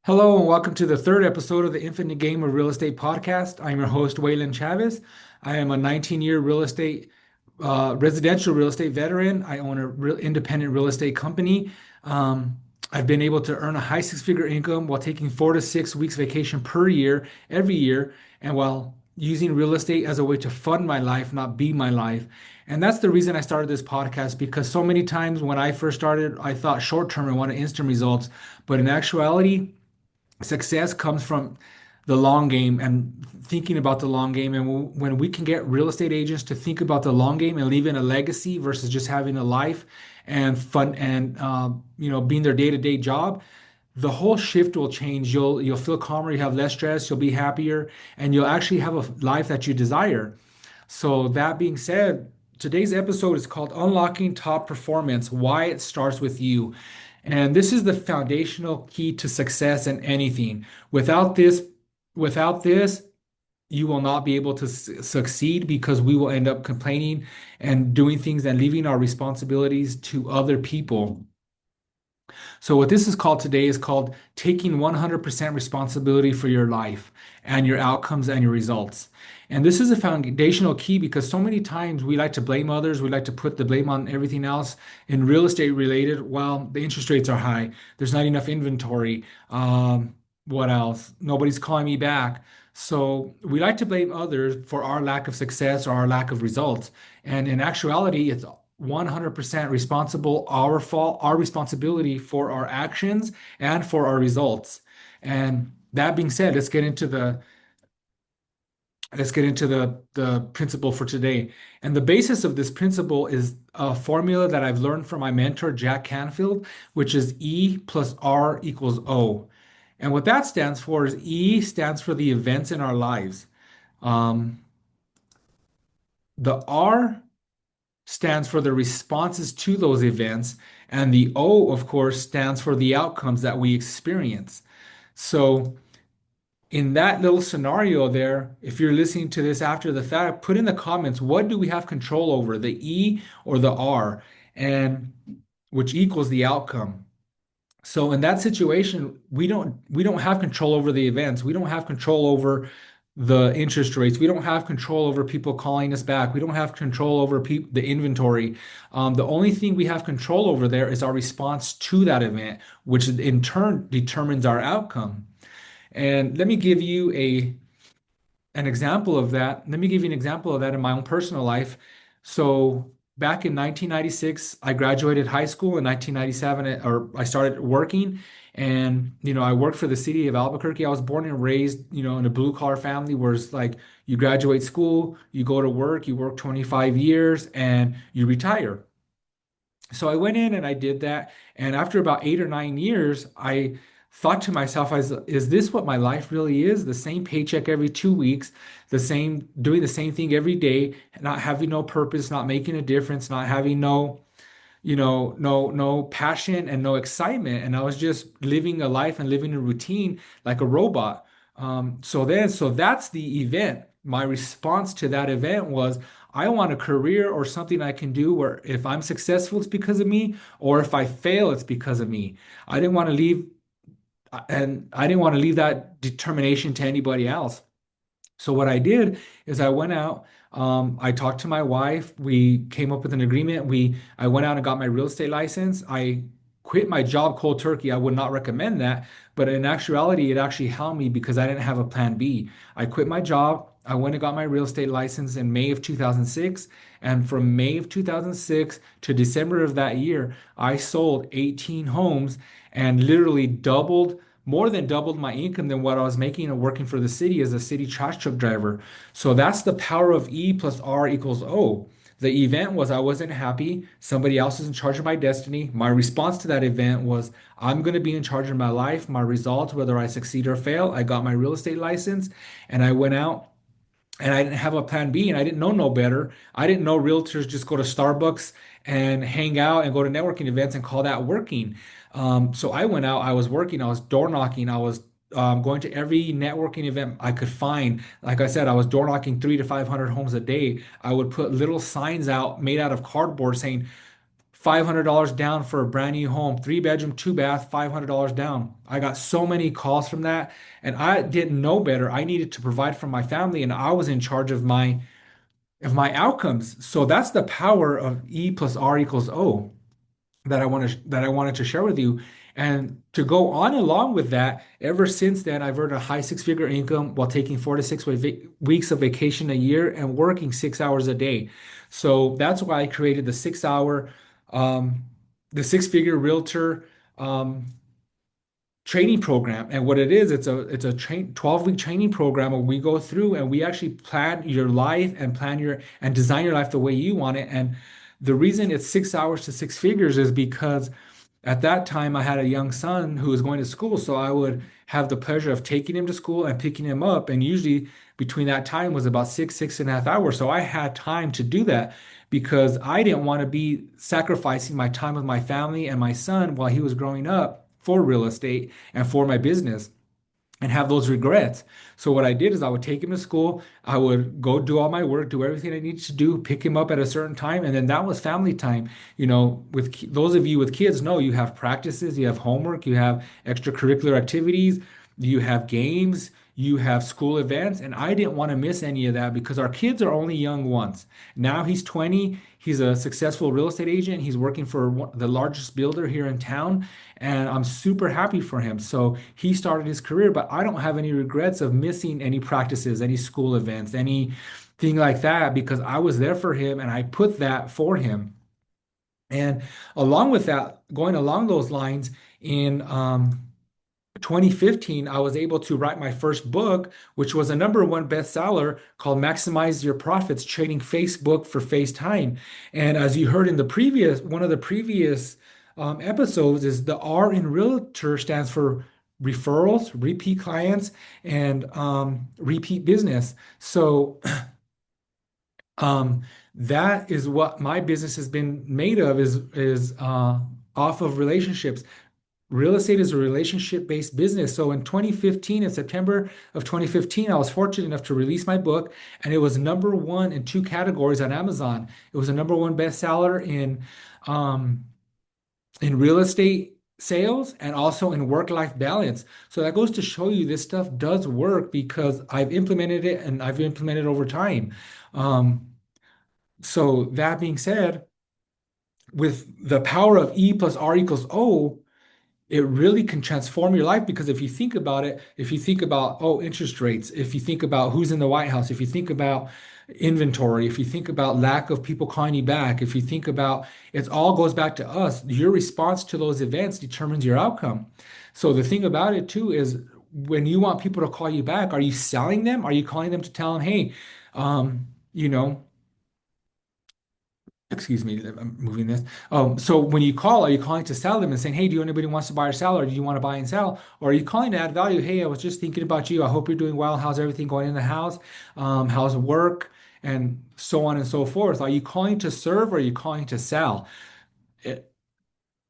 Hello and welcome to the third episode of the Infinite Game of Real Estate podcast. I'm your host, Waylon Chavez. I am a 19-year residential real estate veteran. I own a independent real estate company. Um, I've been able to earn a high six-figure income while taking 4 to 6 weeks vacation per year, every year, and while using real estate as a way to fund my life, not be my life. And that's the reason I started this podcast because so many times when I first started, I thought short term and wanted instant results. But in actuality, success comes from the long game and thinking about the long game. And when we can get real estate agents to think about the long game and leaving a legacy versus just having a life and fun and being their day-to-day job, the whole shift will change. You'll feel calmer, you have less stress, you'll be happier, and you'll actually have a life that you desire. So that being said, today's episode is called Unlocking Top Performance: Why It Starts with You. And this is the foundational key to success in anything. Without this, without this, you will not be able to succeed because we will end up complaining and doing things and leaving our responsibilities to other people. So what this is called today is called taking 100% responsibility for your life and your outcomes and your results. And this is a foundational key because so many times we like to blame others. We like to put the blame on everything else in real estate related. Well, the interest rates are high. There's not enough inventory. What else? Nobody's calling me back. So we like to blame others for our lack of success or our lack of results. And in actuality, it's 100% responsible, our fault, our responsibility for our actions and for our results. And that being said, let's get into the principle for today. And the basis of this principle is a formula that I've learned from my mentor, Jack Canfield, which is E plus R equals O. And what that stands for is E stands for the events in our lives. Um, the R stands for the responses to those events, and the O, of course, stands for the outcomes that we experience. So, in that little scenario there, if you're listening to this after the fact, put in the comments, what do we have control over, the E or the R, and which equals the outcome. So in that situation, we don't have control over the events. We don't have control over the interest rates. We don't have control over people calling us back. We don't have control over the inventory. The only thing we have control over there is our response to that event, which in turn determines our outcome. And let me give you an example of that. Let me give you an example of that in my own personal life. So back in 1996, I graduated high school. In 1997, or I started working, and I worked for the city of Albuquerque. I was born and raised, in a blue collar family where it's like you graduate school, you go to work, you work 25 years, and you retire. So I went in and I did that. And after about 8 or 9 years, I thought to myself, is this what my life really is? The same paycheck every 2 weeks, doing the same thing every day, not having no purpose, not making a difference, not having no passion and no excitement. And I was just living a life and living a routine like a robot. So that's the event. My response to that event was, I want a career or something I can do where if I'm successful, it's because of me, or if I fail, it's because of me. I didn't want to leave, and I didn't want to leave that determination to anybody else. So what I did is I went out, I talked to my wife, we came up with an agreement. I went out and got my real estate license. I quit my job cold turkey. I would not recommend that, but in actuality, it actually helped me because I didn't have a plan B. I quit my job. I went and got my real estate license in May of 2006. And from May of 2006 to December of that year, I sold 18 homes and literally more than doubled my income than what I was making and working for the city as a city trash truck driver. So that's the power of E plus R equals O. The event was I wasn't happy. Somebody else is in charge of my destiny. My response to that event was I'm going to be in charge of my life, my results, whether I succeed or fail. I got my real estate license and I went out and I didn't have a plan B and I didn't know no better. I didn't know realtors just go to Starbucks and hang out and go to networking events and call that working. So I went out, I was working, I was door knocking, I was going to every networking event I could find. Like I said, I was door knocking 300 to 500 homes a day. I would put little signs out made out of cardboard saying, $500 down for a brand new home, 3 bedroom, two bath, $500 down. I got so many calls from that, and I didn't know better. I needed to provide for my family, and I was in charge of my outcomes. So that's the power of E plus R equals O that I wanted to share with you. And to go on along with that, ever since then, I've earned a high six-figure income while taking 4 to 6 weeks of vacation a year and working 6 hours a day. So that's why I created um, the six-figure realtor um, training program. And what it is, it's a 12-week training program where we go through and we actually plan your life and plan your and design your life the way you want it. And the reason it's 6 hours to six figures is because at that time I had a young son who was going to school. So I would have the pleasure of taking him to school and picking him up. And usually between that time was about 6.5 hours. So I had time to do that because I didn't want to be sacrificing my time with my family and my son while he was growing up for real estate and for my business and have those regrets. So what I did is I would take him to school, I would go do all my work, do everything I needed to do, pick him up at a certain time, and then that was family time. You know, with those of you with kids know you have practices, you have homework, you have extracurricular activities, you have games, you have school events, and I didn't want to miss any of that because our kids are only young once. Now he's 20, he's a successful real estate agent, he's working for the largest builder here in town, and I'm super happy for him. So he started his career, but I don't have any regrets of missing any practices, any school events, anything like that because I was there for him and I put that for him. And along with that, going along those lines, in 2015, I was able to write my first book, which was a #1 bestseller called Maximize Your Profits, Trading Facebook for FaceTime. And as you heard in the previous, one of the previous episodes is the R in realtor stands for referrals, repeat clients, and repeat business. So um, that is what my business has been made of is off of relationships. Real estate is a relationship-based business. So in 2015, in September of 2015, I was fortunate enough to release my book, and it was #1 in two categories on Amazon. It was a #1 bestseller um, in real estate sales and also in work-life balance. So that goes to show you this stuff does work because I've implemented it and I've implemented over time. Um, so that being said, with the power of E plus R equals O, it really can transform your life because if you think about it, if you think about, oh, interest rates, if you think about who's in the White House, if you think about inventory, if you think about lack of people calling you back, if you think about it all goes back to us, your response to those events determines your outcome. So the thing about it too is when you want people to call you back, are you selling them? Are you calling them to tell them, hey, you know, excuse me, I'm moving this. So when you call, are you calling to sell them and saying, hey, do you anybody wants to buy or sell, or do you want to buy and sell? Or are you calling to add value? Hey, I was just thinking about you. I hope you're doing well. How's everything going in the house? How's work? And so on and so forth. Are you calling to serve or are you calling to sell?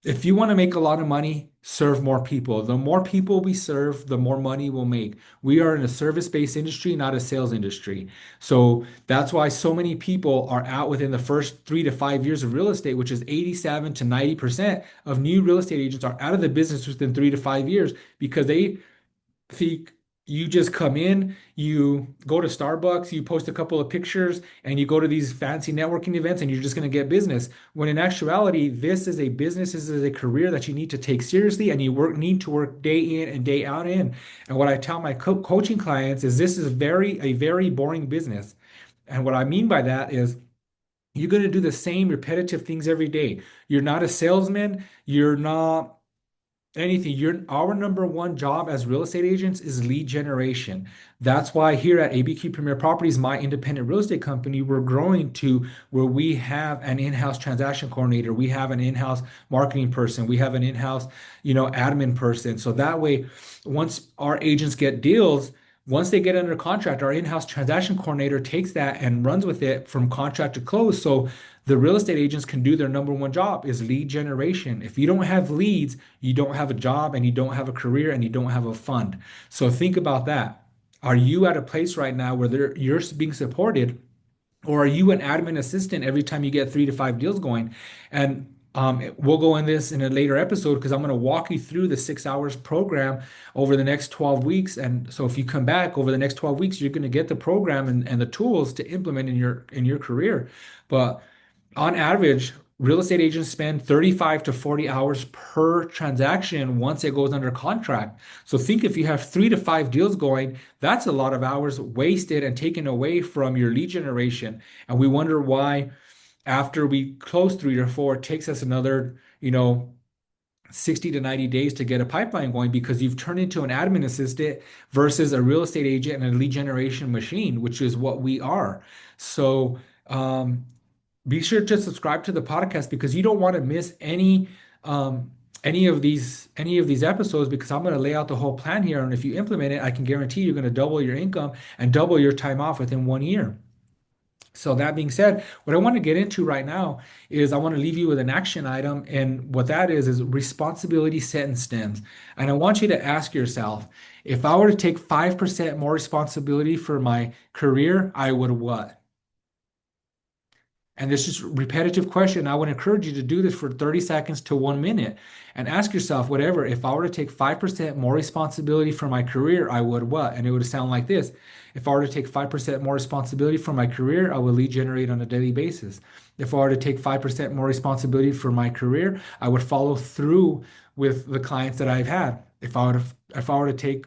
If you want to make a lot of money, serve more people. The more people we serve, the more money we'll make. We are in a service-based industry, not a sales industry. So that's why so many people are out within the first 3 to 5 years of real estate, which is 87 to 90% of new real estate agents are out of the business within 3 to 5 years because they think you just come in, you go to Starbucks, you post a couple of pictures, and you go to these fancy networking events, and you're just going to get business. When in actuality, this is a business, this is a career that you need to take seriously, and you need to work day in and day out in. And what I tell my coaching clients is this is a very boring business. And what I mean by that is you're going to do the same repetitive things every day. You're not a salesman. You're not anything. Our #1 job as real estate agents is lead generation. That's why here at ABQ Premier Properties, my independent real estate company, we're growing to where we have an in-house transaction coordinator, we have an in-house marketing person, we have an in-house, admin person. So that way, once our agents get deals, once they get under contract, our in-house transaction coordinator takes that and runs with it from contract to close. So the real estate agents can do their #1 job is lead generation. If you don't have leads, you don't have a job and you don't have a career and you don't have a fund. So think about that. Are you at a place right now where you're being supported, or are you an admin assistant every time you get 3 to 5 deals going? And We'll go in this in a later episode because I'm going to walk you through the 6 hours program over the next 12 weeks. And so if you come back over the next 12 weeks, you're going to get the program and the tools to implement in your career. But on average, real estate agents spend 35 to 40 hours per transaction once it goes under contract. So think if you have 3 to 5 deals going, that's a lot of hours wasted and taken away from your lead generation. And we wonder why after we close 3 or 4, it takes us another, 60 to 90 days to get a pipeline going because you've turned into an admin assistant versus a real estate agent and a lead generation machine, which is what we are. So, be sure to subscribe to the podcast because you don't want to miss any of these episodes because I'm going to lay out the whole plan here. And if you implement it, I can guarantee you're going to double your income and double your time off within 1 year. So that being said, what I want to get into right now is I want to leave you with an action item. And what that is responsibility set in stems. And I want you to ask yourself, if I were to take 5% more responsibility for my career, I would what? And this is a repetitive question. I would encourage you to do this for 30 seconds to 1 minute and ask yourself, whatever, if I were to take 5% more responsibility for my career, I would what? And it would sound like this. If I were to take 5% more responsibility for my career, I would lead generate on a daily basis. If I were to take 5% more responsibility for my career, I would follow through with the clients that I've had. If I were to take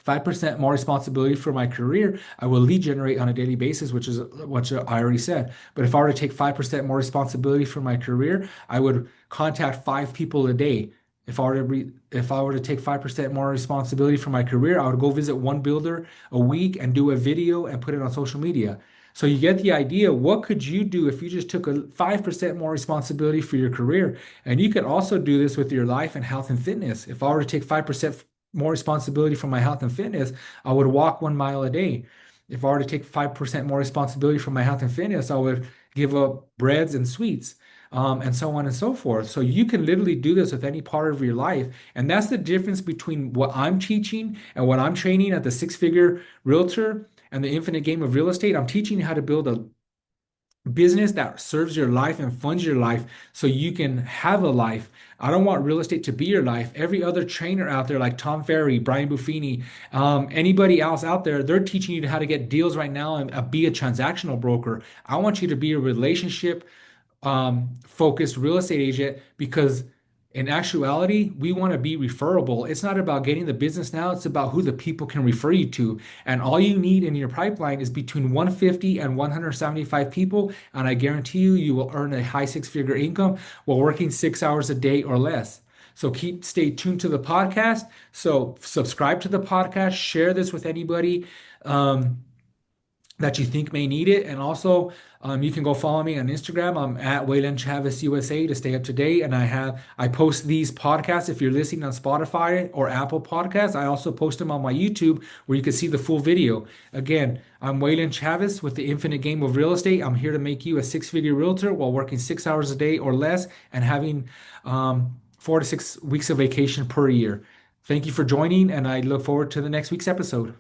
5% more responsibility for my career, I will lead generate on a daily basis, which is what I already said. But if I were to take 5% more responsibility for my career, I would contact 5 people a day. If I were to take 5% more responsibility for my career, I would go visit one builder a week and do a video and put it on social media. So you get the idea. What could you do if you just took a 5% more responsibility for your career? And you could also do this with your life and health and fitness. If I were to take 5% more responsibility for my health and fitness, I would walk 1 mile a day. If I were to take 5% more responsibility for my health and fitness, I would give up breads and sweets, and so on and so forth. So you can literally do this with any part of your life. And that's the difference between what I'm teaching and what I'm training at the Six Figure Realtor and the Infinite Game of Real Estate. I'm teaching you how to build a business that serves your life and funds your life so you can have a life. I don't want real estate to be your life. Every other trainer out there, like Tom Ferry, Brian Buffini, anybody else out there, they're teaching you how to get deals right now and be a transactional broker. I want you to be a relationship focused real estate agent because in actuality, we want to be referable. It's not about getting the business now, it's about who the people can refer you to. And all you need in your pipeline is between 150 and 175 people. And I guarantee you, you will earn a high six-figure income while working 6 hours a day or less. So stay tuned to the podcast. So subscribe to the podcast, share this with anybody. That you think may need it. And also, you can go follow me on Instagram. I'm at Waylon Chavez USA to stay up to date. And I post these podcasts if you're listening on Spotify or Apple Podcasts. I also post them on my YouTube where you can see the full video. Again, I'm Waylon Chavez with the Infinite Game of Real Estate. I'm here to make you a six-figure realtor while working 6 hours a day or less and having 4 to 6 weeks of vacation per year. Thank you for joining, and I look forward to the next week's episode.